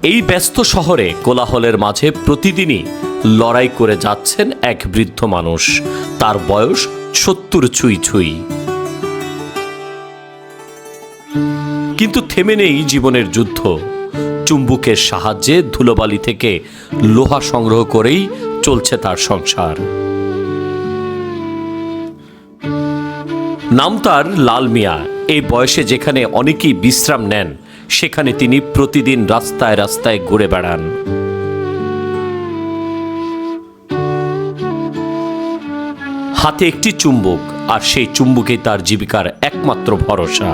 এই ব্যস্ত শহরে কোলাহলের মাঝে প্রতিদিনই লড়াই করে যাচ্ছেন এক বৃদ্ধ মানুষ। তার বয়স ৭০ ছুঁই ছুঁই। কিন্তু থেমে নেই জীবনের যুদ্ধ। চুম্বুকের সাহায্যে ধুলোবালি থেকে লোহা সংগ্রহ করেই চলছে তার সংসার। নাম তার লাল মিয়া। এই বয়সে যেখানে অনেকেই বিশ্রাম নেন, সেখানে তিনি প্রতিদিন রাস্তায় রাস্তায় ঘুরে বেড়ান। হাতে একটি চুম্বক, আর সেই চুম্বকেই তার জীবিকার একমাত্র ভরসা।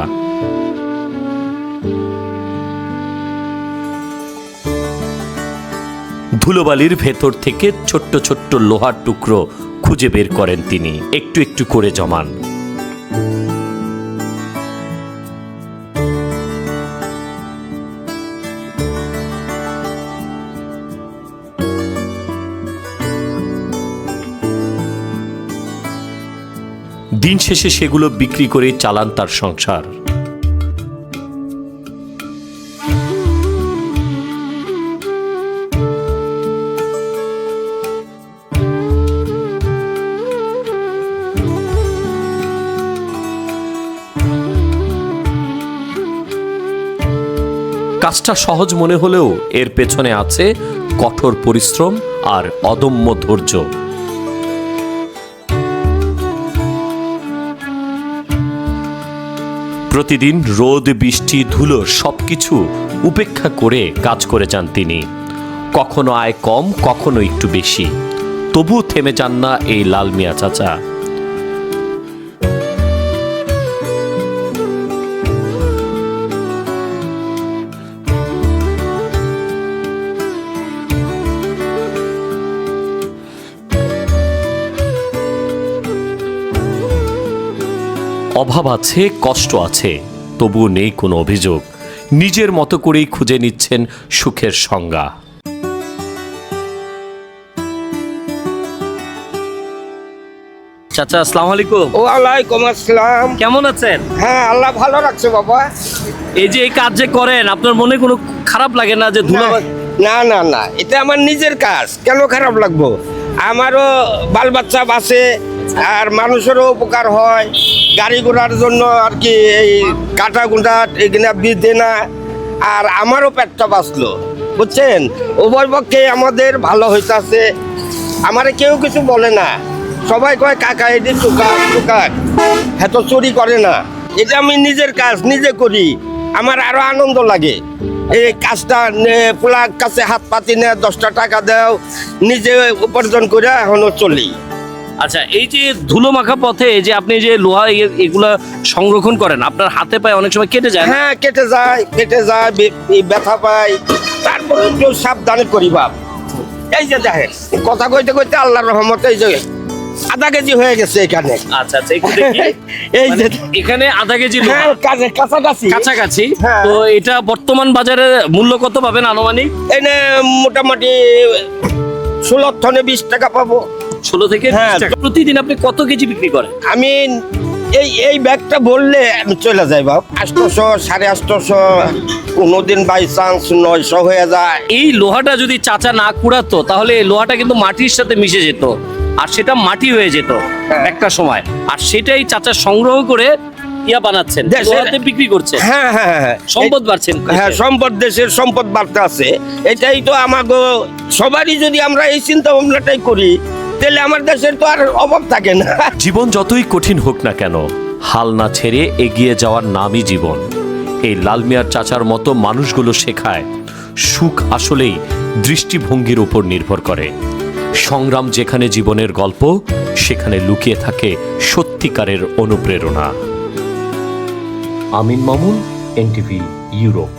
ধুলোবালির ভেতর থেকে ছোট্ট ছোট্ট লোহার টুকরো খুঁজে বের করেন তিনি, একটু একটু করে জমান। দিন শেষে সেগুলো বিক্রি করে চালান তার সংসার। কাজটা সহজ মনে হলেও এর পেছনে আছে কঠোর পরিশ্রম আর অদম্য ধৈর্য। প্রতিদিন রোদ, বৃষ্টি, ধুলো সবকিছু উপেক্ষা করে কাজ করে যান তিনি। কখনো আয় কম, কখনো একটু বেশি, তবুও থেমে যান না এই লাল মিয়া চাচা। অভাব আছে, কষ্ট আছে, তবুও নেই কোনো অভিযোগ। নিজের মতো করেই খুঁজে নিচ্ছেন সুখের সংজ্ঞা। চাচা, আসসালামু আলাইকুম। ওয়ালাইকুম আসসালাম। কেমন আছেন? হ্যাঁ, আল্লাহ ভালো রাখছে বাবা। এই যে এই কাজ যে করেন, আপনার মনে কোনো খারাপ লাগে না যে ধুলো? না না না, এটা আমার নিজের কাজ, কেন খারাপ লাগবো? আমারও বাল বাচ্চা বাঁচে, আর মানুষেরও উপকার হয়। গাড়ি ঘোড়ার জন্য আর কি এই কাটা গুঁটা এখানে বিধে না, আর আমারও পেটটা বাঁচলো, বুঝছেন? উভয় পক্ষে আমাদের ভালো হইতাছে। আমারে কেউ কিছু বলে না, সবাই কয় কাকা এটি টুকার টুকার, এত চুরি করে না। এটা আমি নিজের কাজ নিজে করি, আমার আরো আনন্দ লাগে। এই কাজটা পোলার কাছে হাত পাতি না, 10টা টাকা দাও, নিজে উপার্জন করে এখনো চলি। আচ্ছা, এই যে ধুলো মাখা পথে যে আপনি যে লোহা এগুলা সংরক্ষণ করেন, আপনার হাতে পায়ে অনেক সময় কেটে যায়? হ্যাঁ, কেটে যায়, ব্যথা পাই, তারপরে একটু সাবধানে করি বাপ। এই যে দেখেন, কথা কইতে কইতে আল্লাহর রহমতে এই যে আধা কেজি হয়ে গেছে এখানে। আচ্ছা আচ্ছা, একটু দেখি। এই যে এখানে আধা কেজি লোহা, কাছাকাছি কাছাকাছি। হ্যাঁ। তো এটা বর্তমান বাজারে মূল্য কত পাবেন আনুমানিক? এনে মোটামুটি 16 টনে 20 টাকা পাবো। 16 থেকে 20 হ্যাঁ। টাকা। প্রতিদিন আপনি কত কেজি বিক্রি করেন? আমি এই ব্যাগটা বললে আমি চলে যাই বাপ। 800, 850, কোনোদিন বাই চান্স 900 হয়ে যায়। এই লোহাটা যদি চাচা না কুড়াতো, তাহলে এই লোহাটা কিন্তু মাটির সাথে মিশে যেত, আর সেটা মাটি হয়ে যেত একটা সময়। আর সেটাই চাচা সংগ্রহ করে ইয়া বানাচ্ছেন, লোহাতে বিক্রি করছেন। হ্যাঁ হ্যাঁ হ্যাঁ, সম্পদ বাড়ছেন। হ্যাঁ, সম্পদ, দেশের সম্পদ বাড়তে আছে। এটাই তো আমাকে সবারই, যদি আমরা এই চিন্তা ভাবনাটাই করি, তাহলে আমার দেশের তো আর অভাব থাকে না। জীবন যতই কঠিন হোক না কেন, হাল না ছেড়ে এগিয়ে যাওয়ার নামই জীবন। এই লাল মিয়ার চাচার মতো মানুষগুলো শেখায় সুখ আসলেই দৃষ্টিভঙ্গির উপর নির্ভর করে। সংগ্রাম যেখানে জীবনের গল্প, সেখানে লুকিয়ে থাকে সত্যিকারের অনুপ্রেরণা। আমিন মামুন, NTV ইউরোপ।